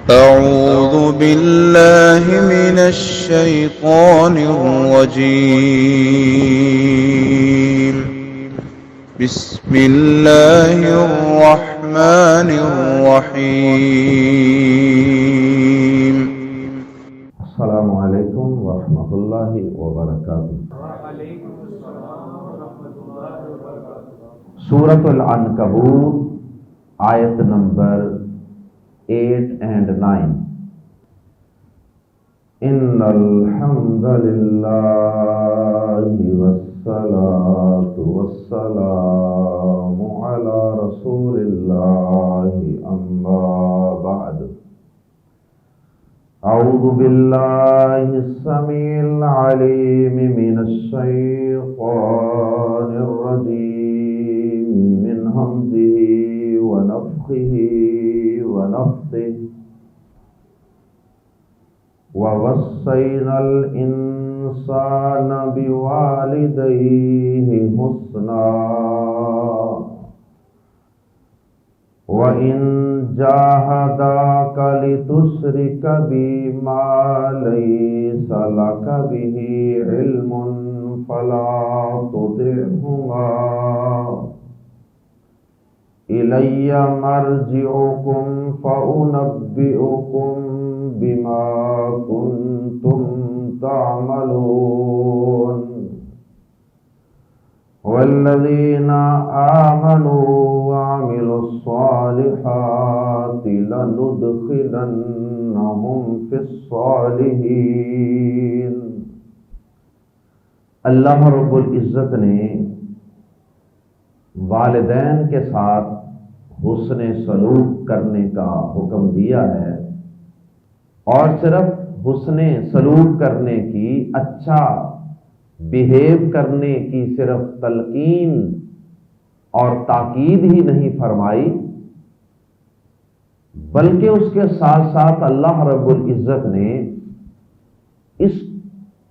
أعوذ بالله من الشيطان الرجيم. بسم الله الرحمن الرحيم. السلام علیکم ورحمۃ اللہ وبرکاتہ۔ سورۃ العنکبوت آیت نمبر 8 and 9۔ ان الحمد للہ والصلاة والسلام علی رسول اللہ اما بعد۔ اعوذ باللہ السمیع العلیم من الشیطان الرجیم من ہمزہ ونفخہ ونفثہ۔ ووصینا الانسان بوالدیہ حسنا وَإِن جَاهَدَاكَ لِتُشْرِكَ بِي مَا لَيْسَ لَكَ بِهِ عِلْمٌ فَلَا تُطِعْهُمَا إِلَيَّ مَرْجِعُكُمْ فَأُنَبِّئُكُمْ بِمَا كُنتُمْ تَعْمَلُونَ۔ والذین آمنوا وعملوا الصالحات لندخلنهم فی الصالحین۔ اللہ رب العزت نے والدین کے ساتھ حسن سلوک کرنے کا حکم دیا ہے، اور صرف حسن سلوک کرنے کی، اچھا بیہیو کرنے کی صرف تلقین اور تاکید ہی نہیں فرمائی، بلکہ اس کے ساتھ ساتھ اللہ رب العزت نے اس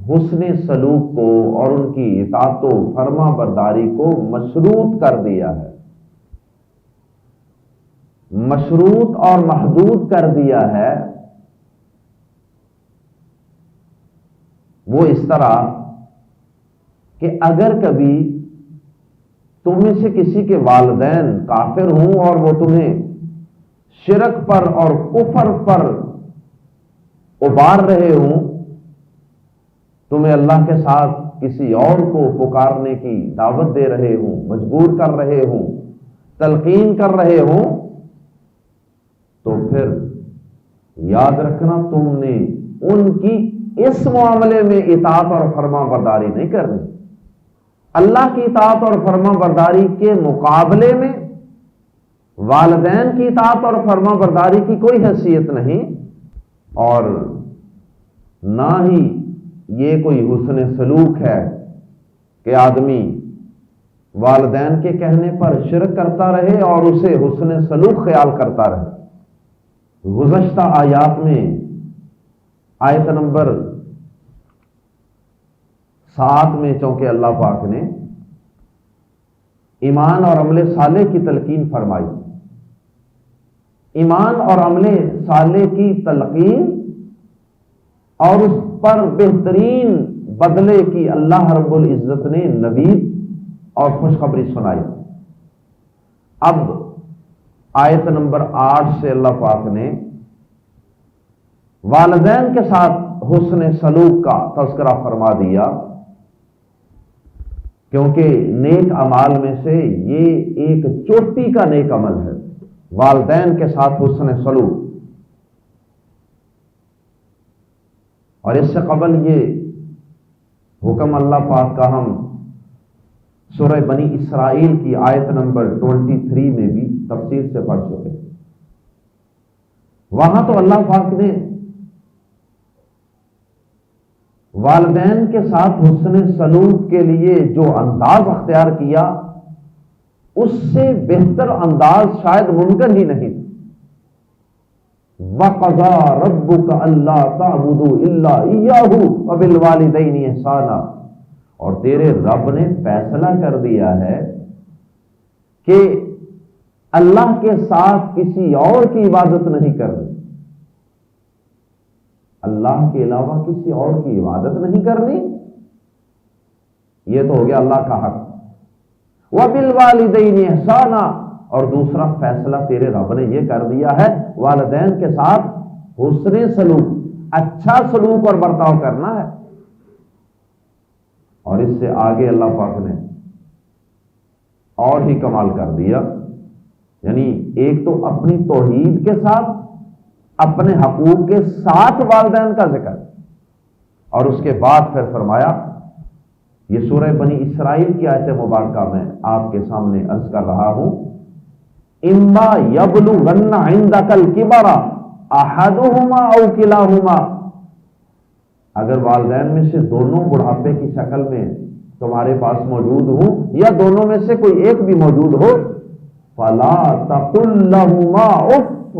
حسن سلوک کو اور ان کی اطاعت و فرما برداری کو مشروط کر دیا ہے، مشروط اور محدود کر دیا ہے۔ وہ اس طرح کہ اگر کبھی تم میں سے کسی کے والدین کافر ہوں اور وہ تمہیں شرک پر اور کفر پر ابار رہے ہوں، تمہیں اللہ کے ساتھ کسی اور کو پکارنے کی دعوت دے رہے ہوں، مجبور کر رہے ہوں، تلقین کر رہے ہوں، تو پھر یاد رکھنا تم نے ان کی اس معاملے میں اطاعت اور فرما برداری نہیں کرنی۔ اللہ کی اطاعت اور فرما برداری کے مقابلے میں والدین کی اطاعت اور فرما برداری کی کوئی حیثیت نہیں، اور نہ ہی یہ کوئی حسن سلوک ہے کہ آدمی والدین کے کہنے پر شرک کرتا رہے اور اسے حسن سلوک خیال کرتا رہے۔ گزشتہ آیات میں آیت نمبر 7 میں چونکہ اللہ پاک نے ایمان اور عمل صالح کی تلقین فرمائی، ایمان اور عمل صالح کی تلقین اور اس پر بہترین بدلے کی اللہ رب العزت نے نوید اور خوشخبری سنائی۔ اب آیت نمبر 8 سے اللہ پاک نے والدین کے ساتھ حسن سلوک کا تذکرہ فرما دیا، کیونکہ نیک اعمال میں سے یہ ایک چوٹی کا نیک عمل ہے، والدین کے ساتھ حسن سلوک۔ اور اس سے قبل یہ حکم اللہ پاک کا ہم سورہ بنی اسرائیل کی آیت نمبر 23 میں بھی تفصیل سے پڑھ چکے۔ وہاں تو اللہ پاک نے والدین کے ساتھ حسن سلوک کے لیے جو انداز اختیار کیا، اس سے بہتر انداز شاید ممکن ہی نہیں۔ وَقَضَىٰ رَبُّكَ أَلَّا تَعْبُدُوا إِلَّا إِيَّاهُ وَبِالْوَالِدَيْنِ إِحْسَانًا، اور تیرے رب نے فیصلہ کر دیا ہے کہ اللہ کے ساتھ کسی اور کی عبادت نہیں کرنی، اللہ کے علاوہ کسی اور کی عبادت نہیں کرنی، یہ تو ہو گیا اللہ کا حق۔ وَبِالْوَالِدَيْنِ إِحْسَانًا، اور دوسرا فیصلہ تیرے رب نے یہ کر دیا ہے والدین کے ساتھ حسن سلوک، اچھا سلوک اور برتاؤ کرنا ہے۔ اور اس سے آگے اللہ پاک نے اور ہی کمال کر دیا، یعنی ایک تو اپنی توحید کے ساتھ اپنے حقوق کے ساتھ والدین کا ذکر، اور اس کے بعد پھر فرمایا، یہ سورہ بنی اسرائیل کی آیت مبارکہ میں آپ کے سامنے عرض کر رہا ہوں، اما یبلغن عندک الکبر احدہما او کلاہما، اگر والدین میں سے دونوں بڑھاپے کی شکل میں تمہارے پاس موجود ہوں یا دونوں میں سے کوئی ایک بھی موجود ہو، فلا تقل لہما اف،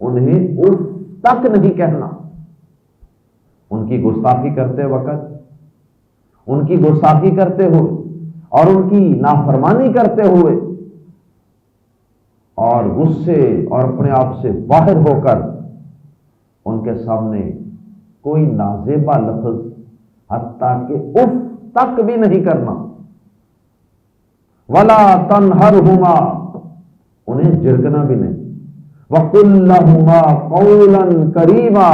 انہیں اف تک نہیں کہنا۔ ان کی گستاخی کرتے وقت، ان کی گستاخی کرتے ہوئے اور ان کی نافرمانی کرتے ہوئے اور غصے اور اپنے آپ سے باہر ہو کر ان کے سامنے کوئی نازیبا لفظ حتیٰ کہ اف تک بھی نہیں کرنا۔ ولا تنہرہما، انہیں جھڑکنا بھی نہیں۔ وقل لہما قولا کریما،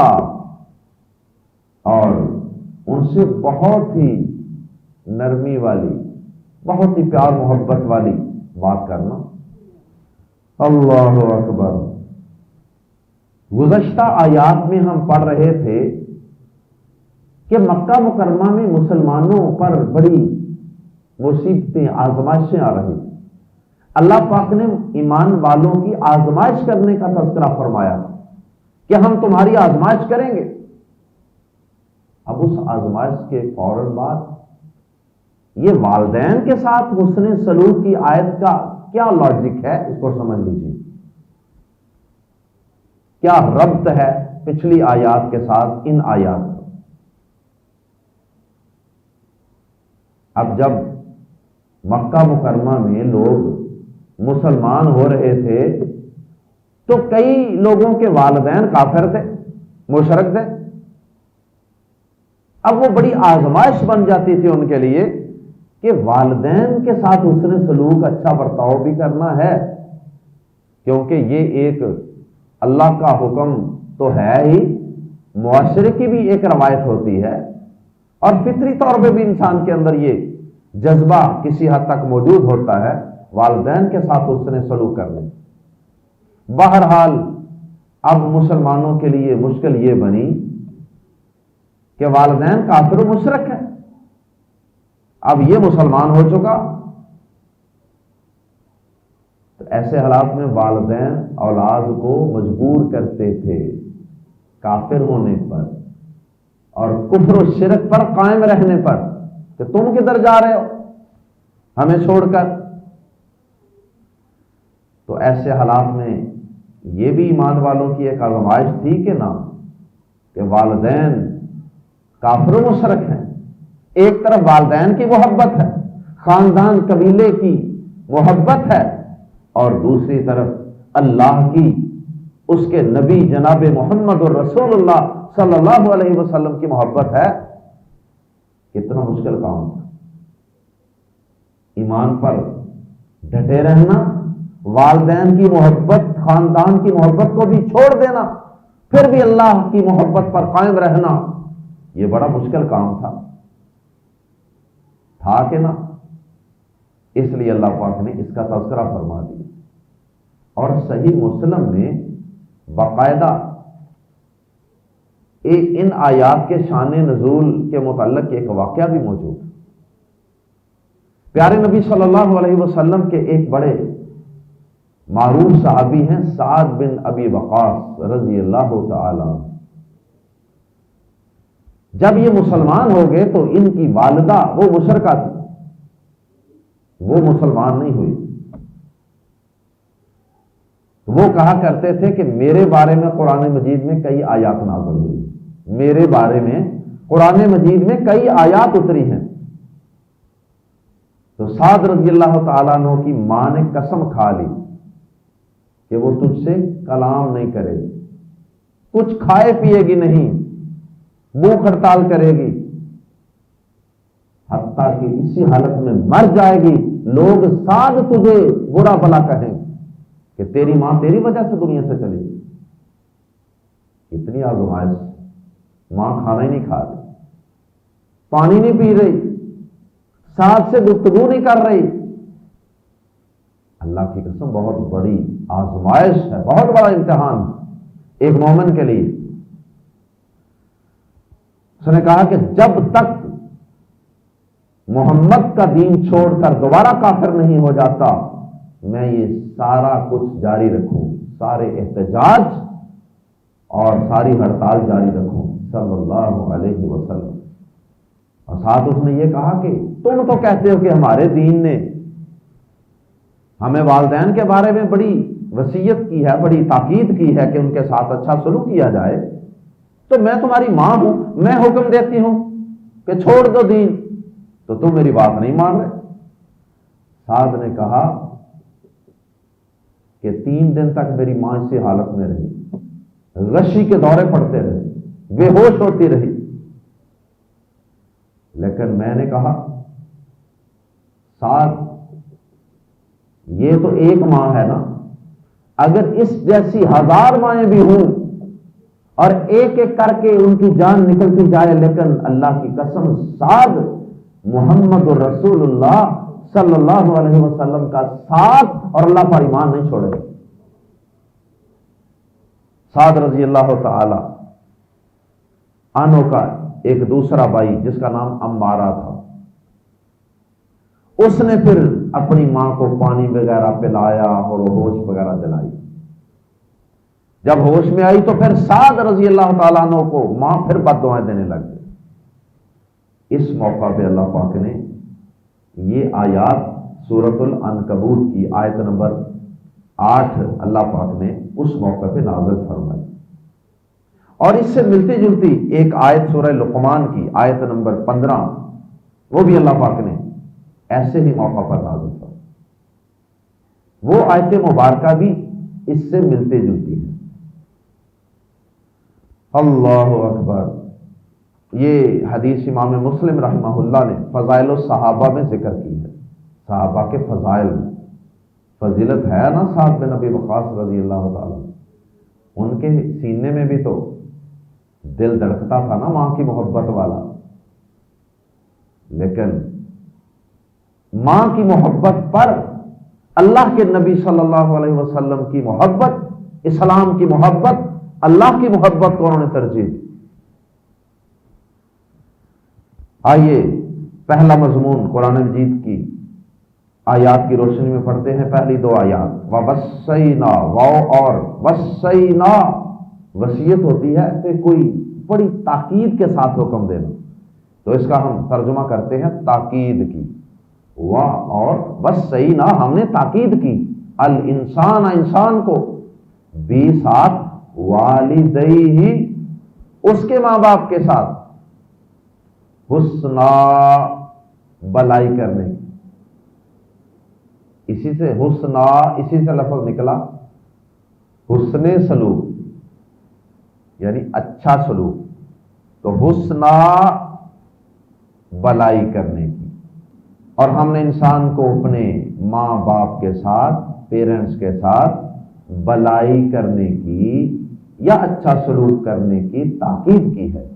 اور ان سے بہت ہی نرمی والی، بہت ہی پیار محبت والی بات کرنا۔ اللہ اکبر۔ گزشتہ آیات میں ہم پڑھ رہے تھے کہ مکہ مکرمہ میں مسلمانوں پر بڑی مصیبتیں، آزمائشیں آ رہی، اللہ پاک نے ایمان والوں کی آزمائش کرنے کا تذکرہ فرمایا کہ ہم تمہاری آزمائش کریں گے۔ اب اس آزمائش کے فوراً بعد یہ والدین کے ساتھ حسن سلوک کی آیت کا کیا لاجک ہے، اس کو سمجھ لیجیے، کیا ربط ہے پچھلی آیات کے ساتھ ان آیات کا۔ اب جب مکہ مکرمہ میں لوگ مسلمان ہو رہے تھے تو کئی لوگوں کے والدین کافر تھے، مشرک تھے۔ اب وہ بڑی آزمائش بن جاتی تھی ان کے لیے کہ والدین کے ساتھ حسن سلوک، اچھا برتاؤ بھی کرنا ہے، کیونکہ یہ ایک اللہ کا حکم تو ہے ہی، معاشرے کی بھی ایک روایت ہوتی ہے، اور فطری طور پہ بھی انسان کے اندر یہ جذبہ کسی حد تک موجود ہوتا ہے والدین کے ساتھ حسن سلوک کرنے۔ بہرحال اب مسلمانوں کے لیے مشکل یہ بنی کہ والدین کافر و مشرک ہیں، اب یہ مسلمان ہو چکا، تو ایسے حالات میں والدین اولاد کو مجبور کرتے تھے کافر ہونے پر اور کفر و شرک پر قائم رہنے پر کہ تم کدھر جا رہے ہو ہمیں چھوڑ کر۔ تو ایسے حالات میں یہ بھی ایمان والوں کی ایک آزمائش تھی کہ نہ، کہ والدین کافر و مشرک ہیں، ایک طرف والدین کی محبت ہے، خاندان قبیلے کی محبت ہے، اور دوسری طرف اللہ کی، اس کے نبی جناب محمد الرسول اللہ صلی اللہ علیہ وسلم کی محبت ہے۔ کتنا مشکل کام تھا، ایمان پر ڈٹے رہنا، والدین کی محبت، خاندان کی محبت کو بھی چھوڑ دینا، پھر بھی اللہ کی محبت پر قائم رہنا، یہ بڑا مشکل کام تھا کہ نہ؟ اس لیے اللہ پاک نے اس کا تذکرہ فرما دیا، اور صحیح مسلم میں باقاعدہ ان آیات کے شان نزول کے متعلق ایک واقعہ بھی موجود ہے۔ پیارے نبی صلی اللہ علیہ وسلم کے ایک بڑے معروف صحابی ہیں سعد بن ابی وقاص رضی اللہ تعالی عنہ۔ جب یہ مسلمان ہو گئے تو ان کی والدہ وہ مشرکہ تھی، وہ مسلمان نہیں ہوئی۔ وہ کہا کرتے تھے کہ میرے بارے میں قرآن مجید میں کئی آیات نازل ہوئی، میرے بارے میں قرآن مجید میں کئی آیات اتری ہیں۔ تو سعد رضی اللہ تعالیٰ عنہ کی ماں نے قسم کھا لی کہ وہ تجھ سے کلام نہیں کرے، کچھ کھائے پیے گی نہیں، بھوک ہڑتال کرے گی، حتیٰ کہ اسی حالت میں مر جائے گی، لوگ ساتھ تجھے برا بھلا کہیں کہ تیری ماں تیری وجہ سے دنیا سے چلی گئی۔ اتنی آزمائش، ماں کھانا ہی نہیں کھا رہی، پانی نہیں پی رہی، ساتھ سے گفتگو نہیں کر رہی۔ اللہ کی قسم بہت بڑی آزمائش ہے، بہت بڑا امتحان ایک مومن کے لیے۔ اس نے کہا کہ جب تک محمد کا دین چھوڑ کر دوبارہ کافر نہیں ہو جاتا، میں یہ سارا کچھ جاری رکھوں، سارے احتجاج اور ساری ہڑتال جاری رکھوں صلی اللہ علیہ وسلم۔ اور ساتھ اس نے یہ کہا کہ تم تو کہتے ہو کہ ہمارے دین نے ہمیں والدین کے بارے میں بڑی وصیت کی ہے، بڑی تاکید کی ہے کہ ان کے ساتھ اچھا سلوک کیا جائے، تو میں تمہاری ماں ہوں، میں حکم دیتی ہوں کہ چھوڑ دو دین، تو تم میری بات نہیں مان رہے۔ سعد نے کہا کہ 3 دن تک میری ماں اسی حالت میں رہی، غشی کے دورے پڑتے رہے، بے ہوش ہوتی رہی، لیکن میں نے کہا سعد یہ تو ایک ماں ہے نا، اگر اس جیسی 1000 مائیں بھی ہوں اور ایک ایک کر کے ان کی جان نکلتی جائے، لیکن اللہ کی قسم سعد محمد رسول اللہ صلی اللہ علیہ وسلم کا ساتھ اور اللہ پر ایمان نہیں چھوڑے۔ سعد رضی اللہ تعالی عنہ کا ایک دوسرا بھائی جس کا نام عمارہ تھا، اس نے پھر اپنی ماں کو پانی وغیرہ پلایا اور ہوش وغیرہ دلائی۔ جب ہوش میں آئی تو پھر سعد رضی اللہ تعالیٰ عنہ کو ماں پھر بد دعائیں دینے لگ گئی۔ اس موقع پہ اللہ پاک نے یہ آیات سورۃ العنکبوت کی آیت نمبر 8 اللہ پاک نے اس موقع پہ نازل فرمائی، اور اس سے ملتی جلتی ایک آیت سورہ لقمان کی آیت نمبر 15 وہ بھی اللہ پاک نے ایسے ہی موقع پر نازل فرمائی۔ وہ آیت مبارکہ بھی اس سے ملتی جلتی ہے۔ اللہ اکبر۔ یہ حدیث امام مسلم رحمہ اللہ نے فضائل الصحابہ میں ذکر کی ہے، صحابہ کے فضائل میں فضیلت ہے نا سعد بن ابی وقاص رضی اللہ تعالیٰ، ان کے سینے میں بھی تو دل دھڑکتا تھا نا ماں کی محبت والا، لیکن ماں کی محبت پر اللہ کے نبی صلی اللہ علیہ وسلم کی محبت، اسلام کی محبت، اللہ کی محبت کو انہوں نے ترجیح دی۔ آئیے پہلا مضمون قرآن مجید کی آیات کی روشنی میں پڑھتے ہیں۔ پہلی 2 آیات، وَوَصَّيْنَا، واو اور وَصَّيْنَا وصیت ہوتی ہے کہ کوئی بڑی تاکید کے ساتھ حکم دینا، تو اس کا ہم ترجمہ کرتے ہیں تاکید کی، وا اور وصینا ہم نے تاکید کی، الانسان انسان کو، بھی ساتھ والدیہ اس کے ماں باپ کے ساتھ، حسنا بلائی کرنے کی، اسی سے حسنا، اسی سے لفظ نکلا حسن سلوک یعنی اچھا سلوک، تو حسنا بلائی کرنے کی، اور ہم نے انسان کو اپنے ماں باپ کے ساتھ، پیرنٹس کے ساتھ بلائی کرنے کی یا اچھا سلوک کرنے کی تاکید کی ہے۔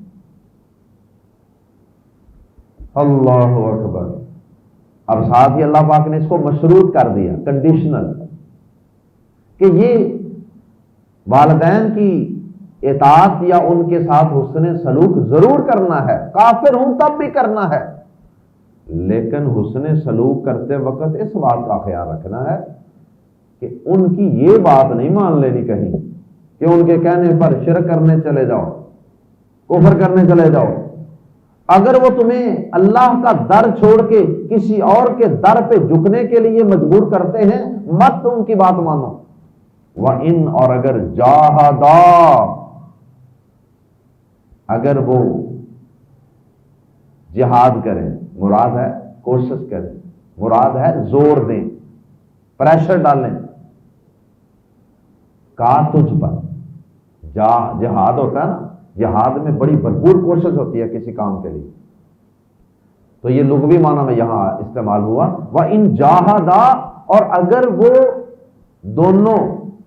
اللہ اکبر۔ اب ساتھ ہی اللہ پاک نے اس کو مشروط کر دیا، کنڈیشنل، کہ یہ والدین کی اطاعت یا ان کے ساتھ حسن سلوک ضرور کرنا ہے، کافر ہوں تب بھی کرنا ہے، لیکن حسن سلوک کرتے وقت اس بات کا خیال رکھنا ہے کہ ان کی یہ بات نہیں مان لینی کہیں کہ ان کے کہنے پر شرک کرنے چلے جاؤ، کفر کرنے چلے جاؤ۔ اگر وہ تمہیں اللہ کا در چھوڑ کے کسی اور کے در پہ جھکنے کے لیے مجبور کرتے ہیں، مت ان کی بات مانو۔ وَإِنْ، اور اگر جاہدا، اگر وہ جہاد کریں، مراد ہے کوشش کریں، مراد ہے زور دیں، پریشر ڈالیں، کا تجھ پر، جہاد ہوتا ہے نا، جہاد میں بڑی بھرپور کوشش ہوتی ہے کسی کام کے لیے، تو یہ لغوی معنی میں یہاں استعمال ہوا وَإِن جَاهَدَا، اور اگر وہ دونوں،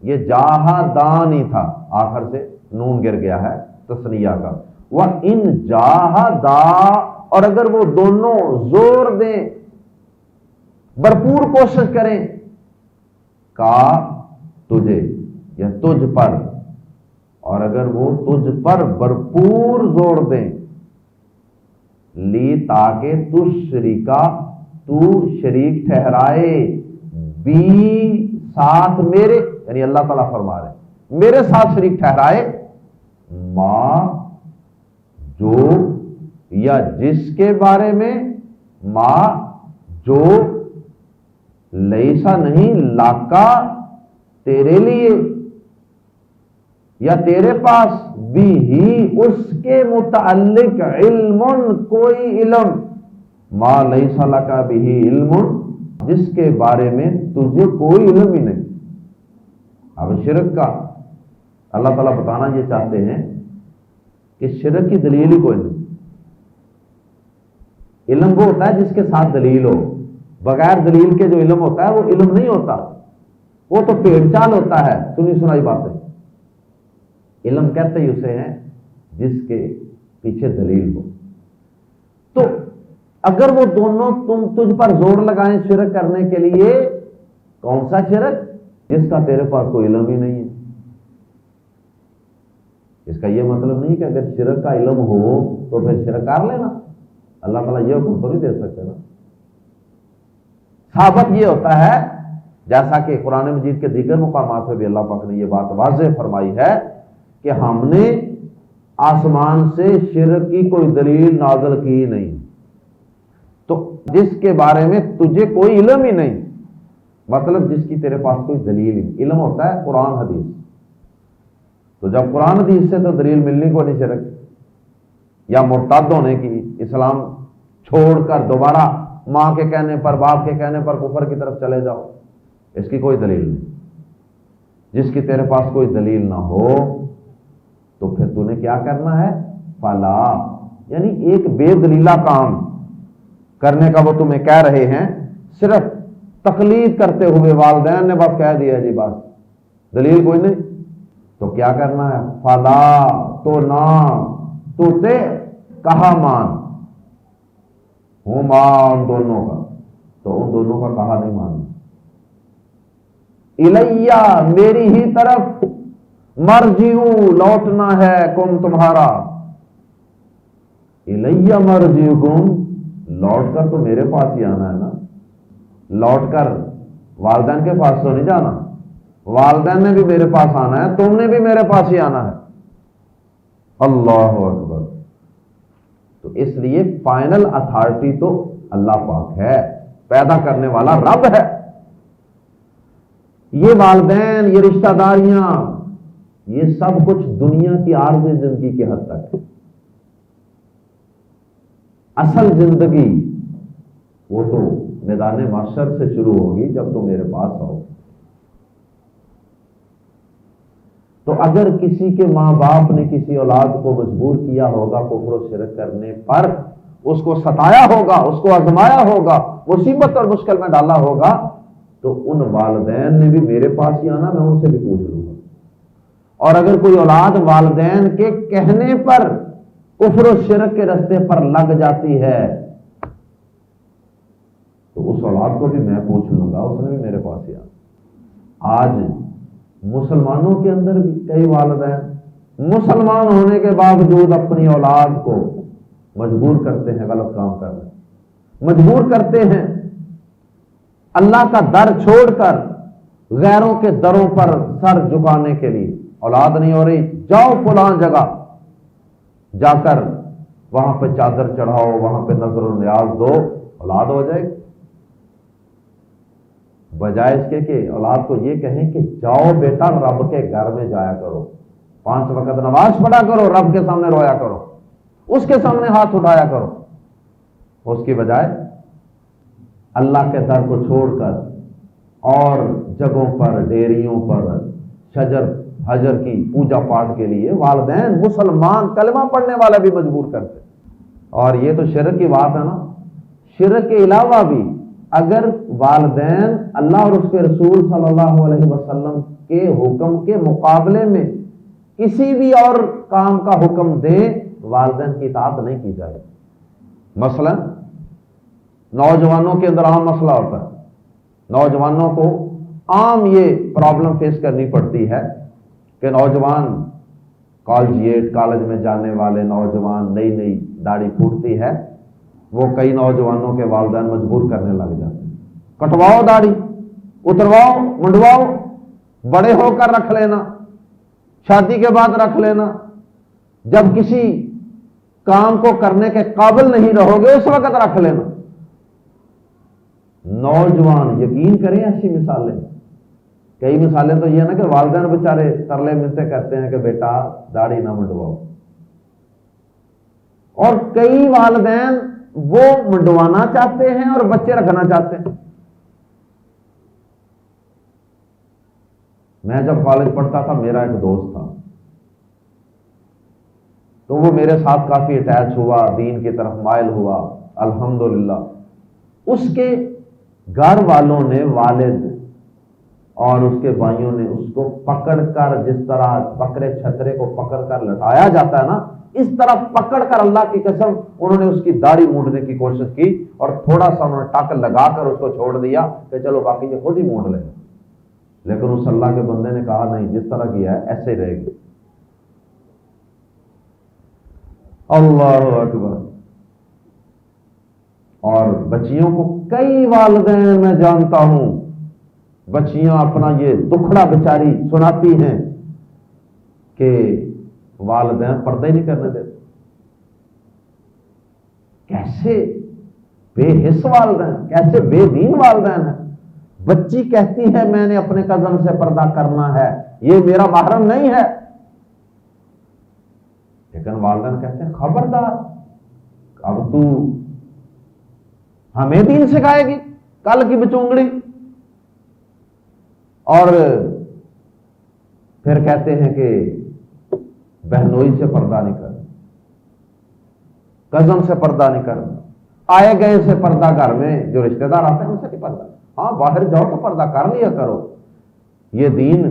یہ جاہدان ہی تھا، آخر سے نون گر گیا ہے تثنیہ کا، وَإِن جَاهَدَا، اور اگر وہ دونوں زور دیں، بھرپور کوشش کریں، کا تجھے یا تجھ پر، اور اگر وہ تجھ پر بھرپور زور دیں، لی تاکہ تو شریک ٹھہرائے، بی ساتھ میرے، یعنی اللہ تعالیٰ فرما رہے میرے ساتھ شریک ٹھہرائے، ما جو یا جس کے بارے میں، ما جو لیسا نہیں لاکا تیرے لیے یا تیرے پاس، بھی ہی اس کے متعلق، علم کوئی علم، ما لیسا لکا بھی علم، جس کے بارے میں تجھے کوئی علم ہی نہیں۔ اب شرک کا اللہ تعالیٰ بتانا یہ چاہتے ہیں کہ شرک کی دلیل ہی کوئی نہیں۔ علم وہ ہوتا ہے جس کے ساتھ دلیل ہو، بغیر دلیل کے جو علم ہوتا ہے وہ علم نہیں ہوتا، وہ تو پیڑ چال ہوتا ہے، سنی سنائی باتیں۔ علم کہتے ہی اسے ہیں جس کے پیچھے دلیل ہو۔ تو اگر وہ دونوں تجھ پر زور لگائیں شرک کرنے کے لیے، کون سا شرک؟ جس کا تیرے پاس کوئی علم ہی نہیں ہے۔ اس کا یہ مطلب نہیں کہ اگر شرک کا علم ہو تو پھر شرک کر لینا، اللہ تعالیٰ یہ حکم تو نہیں دے سکتے نا۔ ثابت یہ ہوتا ہے، جیسا کہ قرآن مجید کے دیگر مقامات میں بھی اللہ پاک نے یہ بات واضح فرمائی ہے کہ ہم نے آسمان سے شرک کی کوئی دلیل نازل کی نہیں، تو جس کے بارے میں تجھے کوئی علم ہی نہیں، مطلب جس کی تیرے پاس کوئی دلیل ہی نہیں۔ علم ہوتا ہے قرآن حدیث، تو جب قرآن حدیث سے تو دلیل ملنی کو نہیں شرک یا مرتد ہونے کی، اسلام چھوڑ کر دوبارہ ماں کے کہنے پر باپ کے کہنے پر کفر کی طرف چلے جاؤ، اس کی کوئی دلیل نہیں۔ جس کی تیرے پاس کوئی دلیل نہ ہو تو پھر تو نے کیا کرنا ہے؟ فلا، یعنی ایک بے دلیلہ کام کرنے کا وہ تمہیں کہہ رہے ہیں، صرف تقلید کرتے ہوئے، والدین نے بس کہہ دیا جی بس، دلیل کوئی نہیں، تو کیا کرنا ہے؟ فلا، تو نہ، تو تے کہا مان، ہما ان دونوں کا، تو ان دونوں کا کہا نہیں ماننا۔ الیہ، میری ہی طرف، مرجعو، لوٹنا ہے، کم تمہارا، الیہ مرجعکم، لوٹ کر تو میرے پاس ہی آنا ہے نا، لوٹ کر والدین کے پاس تو نہیں جانا، والدین نے بھی میرے پاس آنا ہے، تم نے بھی میرے پاس ہی آنا ہے۔ اللہ اکبر۔ تو اس لیے فائنل اتھارٹی تو اللہ پاک ہے، پیدا کرنے والا رب ہے۔ یہ والدین، یہ رشتہ داریاں، یہ سب کچھ دنیا کی عارضی زندگی کی حد تک ہے۔ اصل زندگی وہ تو میدان محشر سے شروع ہوگی جب تم میرے پاس آؤ۔ تو اگر کسی کے ماں باپ نے کسی اولاد کو مجبور کیا ہوگا کفر و شرک کرنے پر، اس کو ستایا ہوگا، اس کو آزمایا ہوگا، مصیبت اور مشکل میں ڈالا ہوگا، تو ان والدین نے بھی میرے پاس ہی آنا، میں ان سے بھی پوچھ لوں گا۔ اور اگر کوئی اولاد والدین کے کہنے پر کفر و شرک کے راستے پر لگ جاتی ہے تو اس اولاد کو بھی میں پوچھ لوں گا، اس نے بھی میرے پاس ہی آنا۔ آج مسلمانوں کے اندر بھی کئی والدین مسلمان ہونے کے باوجود اپنی اولاد کو مجبور کرتے ہیں غلط کام کرنے، مجبور کرتے ہیں اللہ کا در چھوڑ کر غیروں کے دروں پر سر جھکانے کے لیے۔ اولاد نہیں ہو رہی، جاؤ فلاں جگہ جا کر وہاں پہ چادر چڑھاؤ، وہاں پہ نظر و نیاز دو، اولاد ہو جائے گی۔ بجائے اس کے کہ اولاد کو یہ کہیں کہ جاؤ بیٹا رب کے گھر میں جایا کرو، 5 وقت نماز پڑھا کرو، رب کے سامنے رویا کرو، اس کے سامنے ہاتھ اٹھایا کرو، اس کی بجائے اللہ کے در کو چھوڑ کر اور جگہوں پر، ڈیریوں پر، شجر حجر کی پوجا پاٹ کے لیے والدین مسلمان کلمہ پڑھنے والا بھی مجبور کرتے. اور یہ تو شرک کی بات ہے نا. شرک کے علاوہ بھی اگر والدین اللہ اور اس کے رسول صلی اللہ علیہ وسلم کے حکم کے مقابلے میں کسی بھی اور کام کا حکم دیں، والدین کی اطاعت نہیں کی جائے. مثلا نوجوانوں کے اندر عام مسئلہ ہوتا ہے، نوجوانوں کو عام یہ پرابلم فیس کرنی پڑتی ہے کہ نوجوان کالج میں جانے والے نوجوان نئی نئی داڑھی پھوٹتی ہے، وہ کئی نوجوانوں کے والدین مجبور کرنے لگ جاتے ہیں، کٹواؤ داڑھی، اترواؤ، منڈواؤ، بڑے ہو کر رکھ لینا، شادی کے بعد رکھ لینا، جب کسی کام کو کرنے کے قابل نہیں رہو گے اس وقت رکھ لینا. نوجوان یقین کریں ایسی مثالیں، کئی مثالیں تو یہ ہے نا کہ والدین بیچارے ترلے منتیں کرتے ہیں کہ بیٹا داڑھی نہ منڈواؤ، اور کئی والدین وہ منڈوانا چاہتے ہیں اور بچے رکھنا چاہتے ہیں. میں جب کالج پڑھتا تھا میرا ایک دوست تھا، تو وہ میرے ساتھ کافی اٹیچ ہوا، دین کی طرف مائل ہوا الحمدللہ. اس کے گھر والوں نے، والد اور اس کے بھائیوں نے اس کو پکڑ کر، جس طرح بکرے چھترے کو پکڑ کر لٹایا جاتا ہے نا، اس طرح پکڑ کر اللہ کی قسم انہوں نے اس کی داڑھی مونڈنے کی کوشش کی، اور تھوڑا سا انہوں نے ٹک لگا کر اس کو چھوڑ دیا کہ چلو باقی یہ خود ہی مونڈ لے. لیکن اس اللہ کے بندے نے کہا نہیں، جس طرح کیا ہے ایسے ہی رہے گی. اللہ اکبر. اور بچیوں کو کئی والدین میں جانتا ہوں، بچیاں اپنا یہ دکھڑا بیچاری سناتی ہیں کہ والدین پردہ ہی نہیں کرنے دیتے. کیسے بے حس والدین، کیسے بے دین والدین ہیں. بچی کہتی ہے میں نے اپنے کزن سے پردہ کرنا ہے، یہ میرا محرم نہیں ہے، لیکن والدین کہتے ہیں خبردار، اب تو ہمیں دین سکھائے گی کل کی بچونگڑی. اور پھر کہتے ہیں کہ بہنوئی سے پردہ نہیں کرنا، کزن سے پردہ نہیں کرنا، آئے گئے سے پردہ، گھر میں جو رشتہ دار آتے ہیں ان سے نہیں پردہ. ہاں باہر جاؤ تو پردہ کر لیا کرو، یہ دین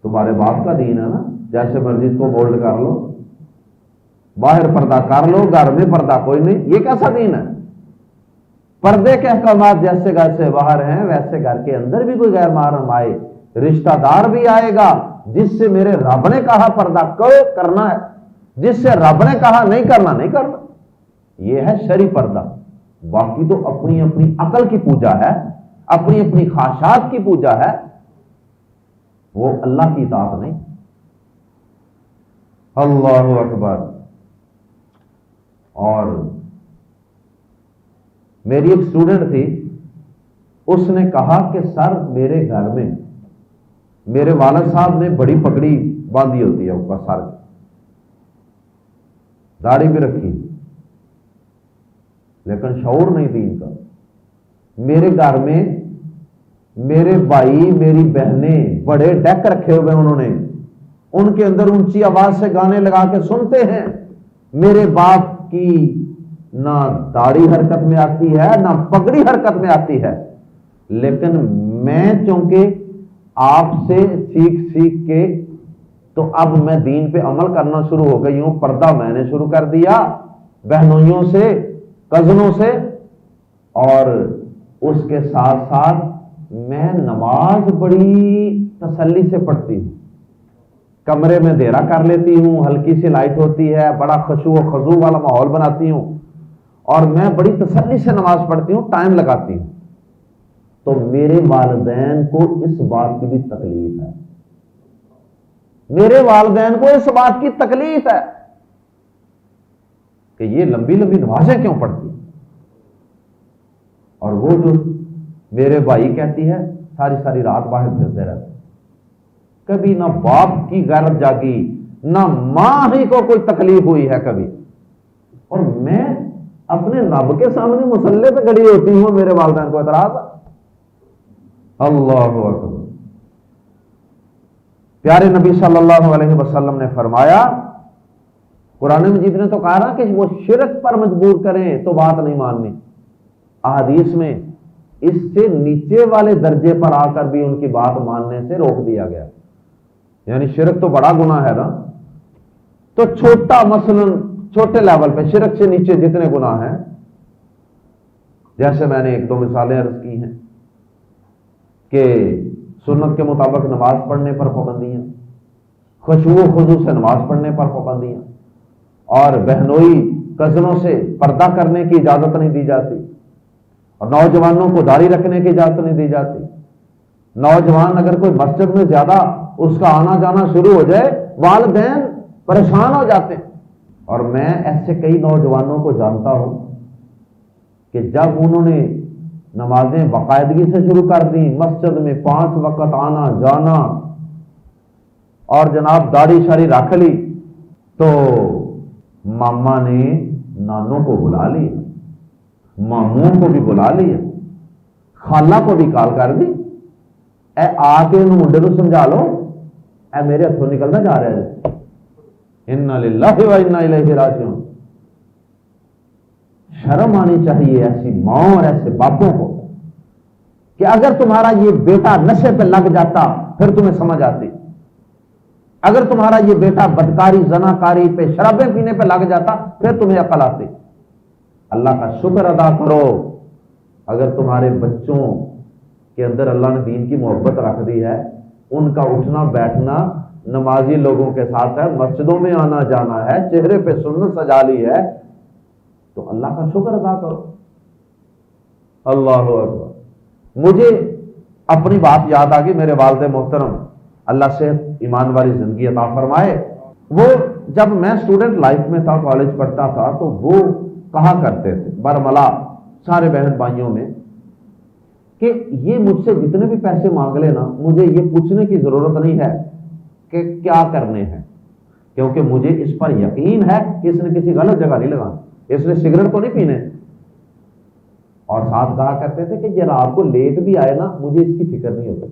تمہارے باپ کا دین ہے نا، جیسے مرضی اس کو بولڈ کر لو، باہر پردہ کر لو، گھر میں پردہ کوئی نہیں. یہ کیسا دین ہے؟ پردے کے احکامات جیسے گھر سے باہر ہیں ویسے گھر کے اندر بھی کوئی غیر محرم آئے، رشتہ دار بھی آئے گا جس سے میرے رب نے کہا پردہ کرو کرنا ہے، جس سے رب نے کہا نہیں کرنا نہیں کرنا. یہ ہے شرعی پردہ. باقی تو اپنی اپنی عقل کی پوجا ہے، اپنی اپنی خواہشات کی پوجا ہے، وہ اللہ کی اطاعت نہیں. اللہ اکبر. اور میری ایک اسٹوڈنٹ تھی، اس نے کہا کہ سر میرے گھر میں میرے والد صاحب نے بڑی پگڑی باندھی ہوتی ہے اوپر سر کی، داڑھی بھی رکھی، لیکن شعور نہیں دین کا. میرے گھر میں میرے بھائی میری بہنیں بڑے ڈیک رکھے ہوئے انہوں نے، ان کے اندر اونچی آواز سے گانے لگا کے سنتے ہیں. میرے باپ کی نہ داڑھی حرکت میں آتی ہے نہ پگڑی حرکت میں آتی ہے، لیکن میں چونکہ آپ سے سیکھ کے تو اب میں دین پہ عمل کرنا شروع ہو گئی ہوں. پردہ میں نے شروع کر دیا بہنوئیوں سے، کزنوں سے، اور اس کے ساتھ ساتھ میں نماز بڑی تسلی سے پڑھتی ہوں، کمرے میں دیرا کر لیتی ہوں، ہلکی سی لائٹ ہوتی ہے، بڑا خشوع و خضوع والا ماحول بناتی ہوں، اور میں بڑی تسلی سے نماز پڑھتی ہوں، ٹائم لگاتی ہوں. تو میرے والدین کو اس بات کی بھی تکلیف ہے، میرے والدین کو اس بات کی تکلیف ہے کہ یہ لمبی لمبی نمازیں کیوں پڑھتی. اور وہ جو میرے بھائی کہتی ہے ساری ساری رات باہر پھرتے رہتے، کبھی نہ باپ کی غیرت جاگی نہ ماں ہی کو کوئی تکلیف ہوئی ہے کبھی. اور میں اپنے رب کے سامنے مصلے پہ کھڑی ہوتی ہوں، میرے والدین کو اعتراض. اللہ اکبر. پیارے نبی صلی اللہ علیہ وسلم نے فرمایا، قرآن مجید نے تو کہا نا کہ وہ شرک پر مجبور کریں تو بات نہیں ماننی، احادیث میں اس سے نیچے والے درجے پر آ کر بھی ان کی بات ماننے سے روک دیا گیا، یعنی شرک تو بڑا گناہ ہے نا، تو چھوٹا مثلا چھوٹے لیول پہ شرک سے نیچے جتنے گناہ ہیں، جیسے میں نے ایک دو مثالیں عرض کی ہیں کہ سنت کے مطابق نماز پڑھنے پر پابندیاں، خشوع و خضوع سے نماز پڑھنے پر پابندیاں، اور بہنوئی کزنوں سے پردہ کرنے کی اجازت نہیں دی جاتی، اور نوجوانوں کو داڑھی رکھنے کی اجازت نہیں دی جاتی۔ نوجوان اگر کوئی مسجد میں زیادہ اس کا آنا جانا شروع ہو جائے، والدین پریشان ہو جاتے ہیں، اور میں ایسے کئی نوجوانوں کو جانتا ہوں کہ جب انہوں نے نمازیں باقاعدگی سے شروع کر دی، مسجد میں 5 وقت آنا جانا، اور جناب داڑھی شاڑھی رکھ لی، تو ماما نے نانوں کو بلا لیا، ماموں کو بھی بلا لیا، خالہ کو بھی کال کر دی، اے آ کے انہوں منڈے کو سمجھا لو، اے میرے ہاتھوں نکلنا جا رہا ہے، انا للہ و انا الیہ راجعون۔ شرم آنی چاہیے ایسی ماں اور ایسے باپوں کو کہ اگر تمہارا یہ بیٹا نشے پہ لگ جاتا پھر تمہیں سمجھ آتی، اگر تمہارا یہ بیٹا بدکاری زناکاری پہ شرابیں پینے پہ لگ جاتا پھر تمہیں عقل آتی۔ اللہ کا شکر ادا کرو اگر تمہارے بچوں کے اندر اللہ نے دین کی محبت رکھ دی ہے، ان کا اٹھنا بیٹھنا نمازی لوگوں کے ساتھ ہے، مسجدوں میں آنا جانا ہے، چہرے پہ سنت سجا لی ہے، تو اللہ کا شکر ادا کرو۔ اللہ اکبر۔ مجھے اپنی بات یاد آ گئی، میرے والد محترم اللہ سے ایمان والی زندگی عطا فرمائے، وہ جب میں اسٹوڈنٹ لائف میں تھا، کالج پڑھتا تھا، تو وہ کہا کرتے تھے برملا سارے بہن بھائیوں میں کہ یہ مجھ سے جتنے بھی پیسے مانگ لینا، مجھے یہ پوچھنے کی ضرورت نہیں ہے کہ کیا کرنے ہیں، کیونکہ مجھے اس پر یقین ہے کہ اس نے کسی غلط جگہ نہیں لگانا، اس نے سگریٹ تو نہیں پینے۔ اور ساتھ کہا کرتے تھے کہ یہ رات کو لیٹ بھی آئے نا، مجھے اس کی فکر نہیں ہوتی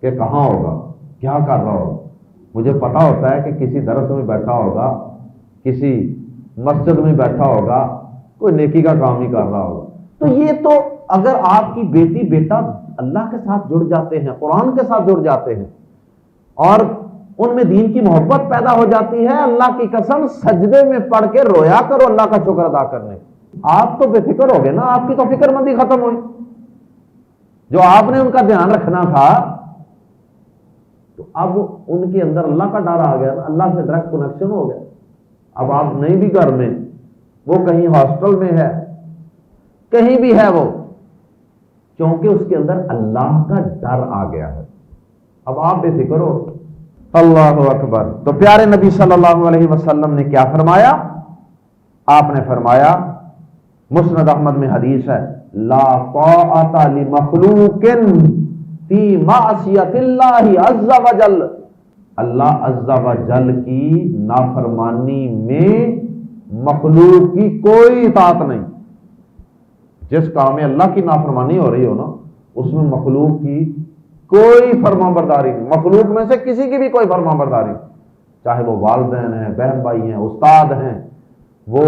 کہ کہاں ہوگا، کیا کر رہا ہوگا، مجھے پتا ہوتا ہے کہ کسی درس میں بیٹھا ہوگا، کسی مسجد میں بیٹھا ہوگا، کوئی نیکی کا کام ہی کر رہا ہوگا۔ تو یہ تو اگر آپ کی بیٹی بیٹا اللہ کے ساتھ جڑ جاتے ہیں، قرآن کے ساتھ جڑ جاتے ہیں، اور ان میں دین کی محبت پیدا ہو جاتی ہے، اللہ کی قسم سجدے میں پڑھ کے رویا کرو اللہ کا شکر ادا کرنے۔ آپ تو بے فکر ہو گئے نا، آپ کی تو فکر مندی ختم ہوئی، جو آپ نے ان کا دھیان رکھنا تھا، تو اب ان کے اندر اللہ کا ڈر آ گیا نا، اللہ سے ڈائریکٹ کنیکشن ہو گیا۔ اب آپ نہیں بھی گھر میں، وہ کہیں ہاسٹل میں ہے، کہیں بھی ہے وہ، کیونکہ اس کے اندر اللہ کا ڈر آ گیا ہے، اب آپ بے فکر ہو۔ اللہ اکبر۔ تو پیارے نبی صلی اللہ علیہ وسلم نے کیا فرمایا؟ آپ نے فرمایا، مسند احمد میں حدیث ہے، لا طاعۃ لمخلوق فی معصیۃ اللہ عز وجل، اللہ عز وجل کی نافرمانی میں مخلوق کی کوئی اطاعت نہیں۔ جس کام میں اللہ کی نافرمانی ہو رہی ہو نا، اس میں مخلوق کی کوئی فرما برداری نہیں، مخلوق میں سے کسی کی بھی کوئی فرما برداری نہیں، چاہے وہ والدین ہیں، بہن بھائی ہیں، استاد ہیں، وہ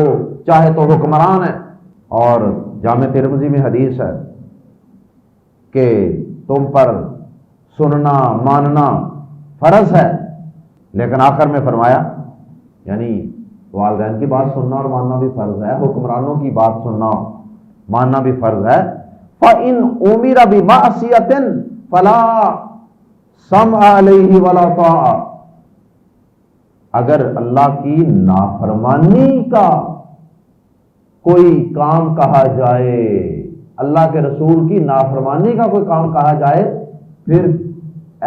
چاہے تو حکمران ہیں۔ اور جامع ترمذی میں حدیث ہے کہ تم پر سننا ماننا فرض ہے، لیکن آخر میں فرمایا یعنی والدین کی بات سننا اور ماننا بھی فرض ہے، حکمرانوں کی بات سننا ماننا بھی فرض ہے۔ فَإِنْ أُمِرَ بِمَعْصِيَةٍ فَلَا سَمْعَ عَلَيْهِ وَلَا طَاعَةَ، اگر اللہ کی نافرمانی کا کوئی کام کہا جائے، اللہ کے رسول کی نافرمانی کا کوئی کام کہا جائے، پھر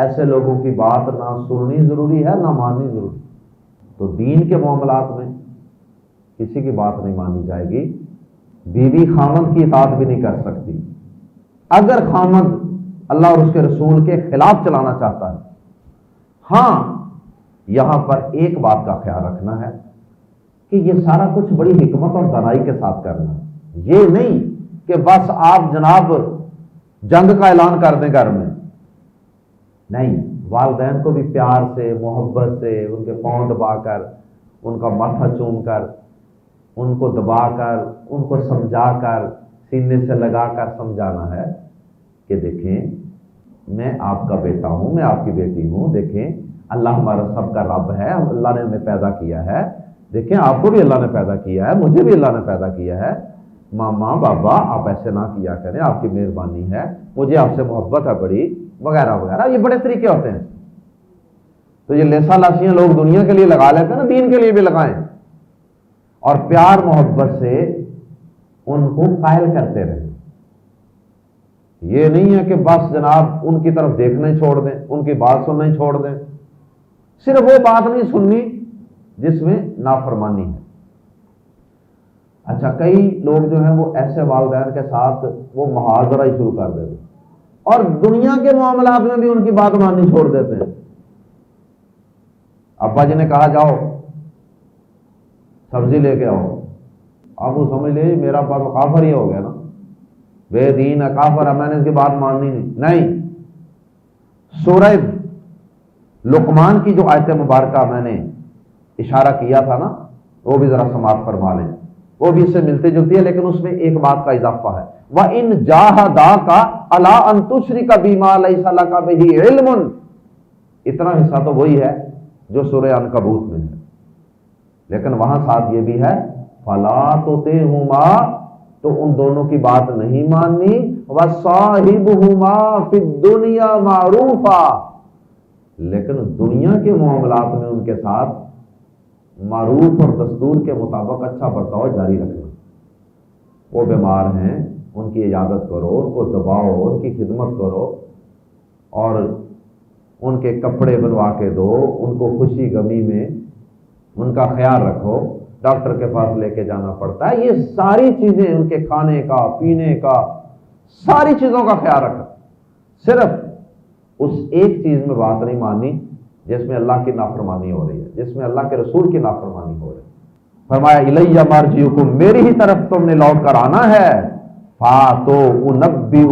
ایسے لوگوں کی بات نہ سننی ضروری ہے نہ ماننی ضروری۔ تو دین کے معاملات میں کسی کی بات نہیں مانی جائے گی، بیوی خامند کی اطاعت بھی نہیں کر سکتی اگر خامند اللہ اور اس کے رسول کے خلاف چلانا چاہتا ہے۔ ہاں یہاں پر ایک بات کا خیال رکھنا ہے کہ یہ سارا کچھ بڑی حکمت اور دانائی کے ساتھ کرنا ہے، یہ نہیں کہ بس آپ جناب جنگ کا اعلان کر دیں گھر میں، نہیں، والدین کو بھی پیار سے محبت سے ان کے پاؤں دبا کر ان کا ماتھا چوم کر ان کو دبا کر ان کو سمجھا کر سینے سے لگا کر سمجھانا ہے کہ دیکھیں میں آپ کا بیٹا ہوں، میں آپ کی بیٹی ہوں، دیکھیں اللہ ہمارا سب کا رب ہے، اللہ نے ہمیں پیدا کیا ہے، دیکھیں آپ کو بھی اللہ نے پیدا کیا ہے، مجھے بھی اللہ نے پیدا کیا ہے، ماما بابا آپ ایسے نہ کیا کریں، آپ کی مہربانی ہے، مجھے آپ سے محبت ہے بڑی، وغیرہ وغیرہ۔ یہ بڑے طریقے ہوتے ہیں۔ تو یہ لیسا لاشیاں لوگ دنیا کے لیے لگا لیتے ہیں نا، دین کے لیے بھی لگائیں، اور پیار محبت سے ان کو قائل کرتے رہیں۔ یہ نہیں ہے کہ بس جناب ان کی طرف دیکھنا ہی چھوڑ دیں، ان کی بات سننا ہی چھوڑ دیں، صرف وہ بات نہیں سننی جس میں نافرمانی ہے۔ اچھا، کئی لوگ جو ہیں وہ ایسے والدین کے ساتھ وہ محاذرہ ہی شروع کر دیتے ہیں اور دنیا کے معاملات میں بھی ان کی بات ماننی چھوڑ دیتے ہیں۔ ابا جی نے کہا جاؤ سبزی لے کے آؤ، اب وہ سمجھ لے میرا ابا تو کافر ہی ہو گیا نا، بے دین ہے، کافر ہے، میں نے اس کی بات ماننی نہیں۔ سورہ لقمان کی جو آیت مبارکہ میں نے اشارہ کیا تھا نا، وہ بھی ذرا سماعت فرما لیں، وہ بھی اس سے ملتی جلتی ہے، لیکن اس میں ایک بات کا اضافہ ہے، وَإِن جَاهَدَاكَ عَلَىٰ أَن تُشْرِكَ بِمَا لَيْسَ لَكَ بِهِ عِلْمٌ، اتنا حصہ تو وہی ہے جو سورہ عنکبوت میں ہے، لیکن وہاں ساتھ یہ بھی ہے فَلَا تُطِعْهُمَا، تو ان دونوں کی بات نہیں ماننی، وَصَاحِبْهُمَا فِي الدُّنْيَا مَعْرُوفًا، لیکن دنیا کے معاملات میں ان کے ساتھ معروف اور دستور کے مطابق اچھا برتاؤ جاری رکھنا۔ وہ بیمار ہیں ان کی عیادت کرو، ان کو دباؤ، ان کی خدمت کرو، اور ان کے کپڑے بنوا کے دو، ان کو خوشی غمی میں ان کا خیال رکھو، ڈاکٹر کے پاس لے کے جانا پڑتا ہے، یہ ساری چیزیں ان کے کھانے کا پینے کا ساری چیزوں کا خیال رکھو، صرف اس ایک چیز میں بات نہیں ماننی جس میں اللہ کی نافرمانی ہو رہی ہے، جس میں اللہ کے رسول کی نافرمانی ہو رہی ہے۔ فرمایا الیہ مرجعکم، میری ہی طرف تم نے لوٹ کر آنا ہے، فاتونبئ،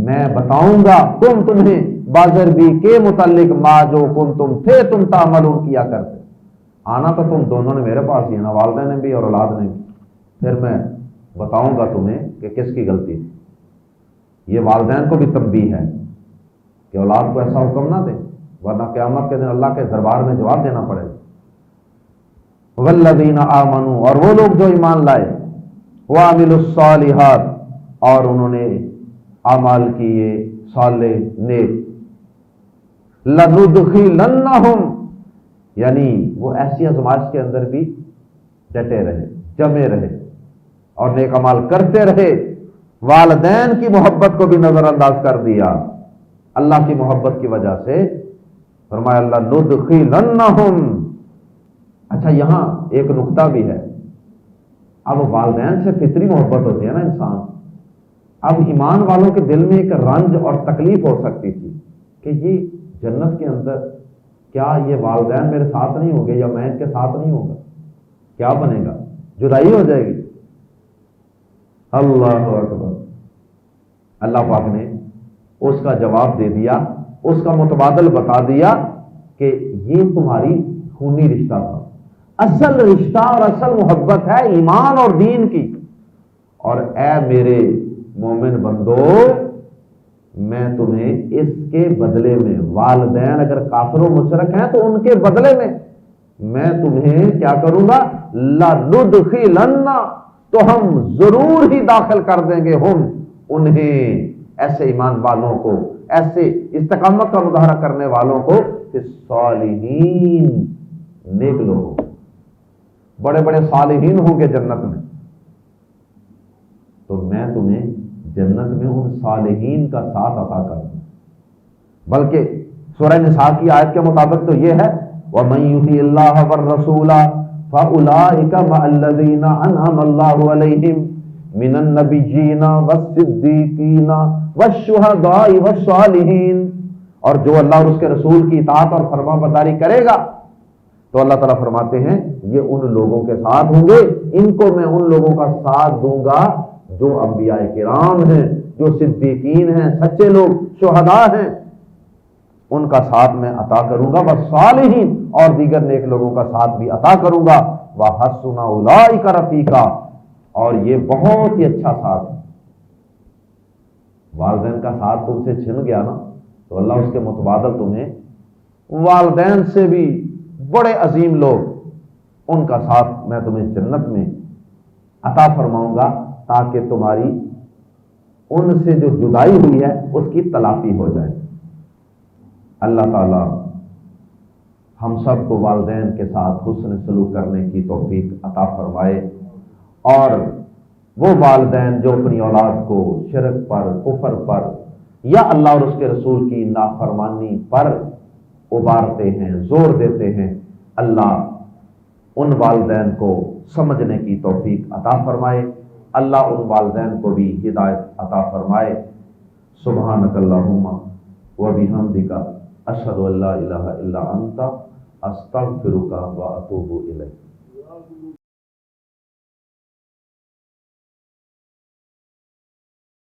میں بتاؤں گا تمہیں بازر بھی کے متعلق ما جو کنتم تھے تم تعملون کیا کرتے۔ آنا تو تم دونوں نے میرے پاس ہی ہے نا، والدین نے بھی اور اولاد نے بھی، پھر میں بتاؤں گا تمہیں کہ کس کی غلطی تھی۔ یہ والدین کو بھی تنبیہ ہے کہ اولاد کو ایسا حکم نہ دیں ورنہ قیامت کے دن اللہ کے دربار میں جواب دینا پڑے گا۔ والذین آمنوا، اور وہ لوگ جو ایمان لائے، وعملوا الصالحات، اور انہوں نے اعمال کیے صالح نیک، لندخلنہم، یعنی وہ ایسی آزمائش کے اندر بھی ڈٹے رہے، جمے رہے اور نیک عمل کرتے رہے، والدین کی محبت کو بھی نظر انداز کر دیا اللہ کی محبت کی وجہ سے، فرمایا لندخلنہم۔ اچھا، یہاں ایک نقطہ بھی ہے، اب والدین سے فطری محبت ہوتی ہے نا انسان، اب ایمان والوں کے دل میں ایک رنج اور تکلیف ہو سکتی تھی کہ یہ جنت کے اندر کیا یہ والدین میرے ساتھ نہیں ہوں گے یا میں ان کے ساتھ نہیں ہوں گا، کیا بنے گا، جدائی ہو جائے گی۔ اللہ اکبر، اللہ پاک نے اس کا جواب دے دیا، اس کا متبادل بتا دیا کہ یہ تمہاری خونی رشتہ تھا، اصل رشتہ اور اصل محبت ہے ایمان اور دین کی، اور اے میرے مومن بندو، میں تمہیں اس کے بدلے میں، والدین اگر کافر و مشرک ہیں تو ان کے بدلے میں تمہیں کیا کروں گا، لندخلن، تو ہم ضرور ہی داخل کر دیں گے ہم انہیں، ایسے ایمان والوں کو، ایسے استقامت کا مظاہرہ کرنے والوں کو، کہ صالحین، نیک لوگ، بڑے بڑے صالحین ہوں گے جنت میں، تو میں تمہیں جنت میں ان صالحین کا ساتھ عطا کر دوں۔ بلکہ سورہ نساء کی آیت کے مطابق تو یہ ہے، وَمَن يُطِعِ اللَّهَ وَالرَّسُولَ فَأُولَٰئِكَ مَعَ الَّذِينَ أَنْعَمَ اللَّهُ عَلَيْهِم مِّنَ النَّبِيِّينَ وَالصِّدِّيقِينَ وَالشُّهَدَاءِ وَالصَّالِحِينَ، اور جو اللہ اور اس کے رسول کی اطاعت اور فرما برداری کرے گا تو اللہ تعالیٰ فرماتے ہیں یہ ان لوگوں کے ساتھ ہوں گے، ان کو میں ان لوگوں کا ساتھ دوں گا جو انبیاء کرام ہیں، جو صدیقین ہیں، سچے لوگ، شہداء ہیں، ان کا ساتھ میں عطا کروں گا، والصالحین اور دیگر نیک لوگوں کا ساتھ بھی عطا کروں گا، وحسن اولئک رفیقا اور یہ بہت ہی اچھا ساتھ ہے۔ والدین کا ساتھ تم سے چھن گیا نا تو اللہ اس کے متبادل تمہیں والدین سے بھی بڑے عظیم لوگ ان کا ساتھ میں تمہیں جنت میں عطا فرماؤں گا، تاکہ تمہاری ان سے جو جدائی ہوئی ہے اس کی تلافی ہو جائے۔ اللہ تعالی ہم سب کو والدین کے ساتھ حسن سلوک کرنے کی توفیق عطا فرمائے، اور وہ والدین جو اپنی اولاد کو شرک پر، کفر پر یا اللہ اور اس کے رسول کی نافرمانی پر ابارتے ہیں، زور دیتے ہیں، اللہ ان والدین کو سمجھنے کی توفیق عطا فرمائے، اللہ ان والدین کو بھی ہدایت عطا فرمائے۔ سبحانک اللہم و بحمدک اشہد ان لا الہ الا انت استغفرک و اتوب الیک۔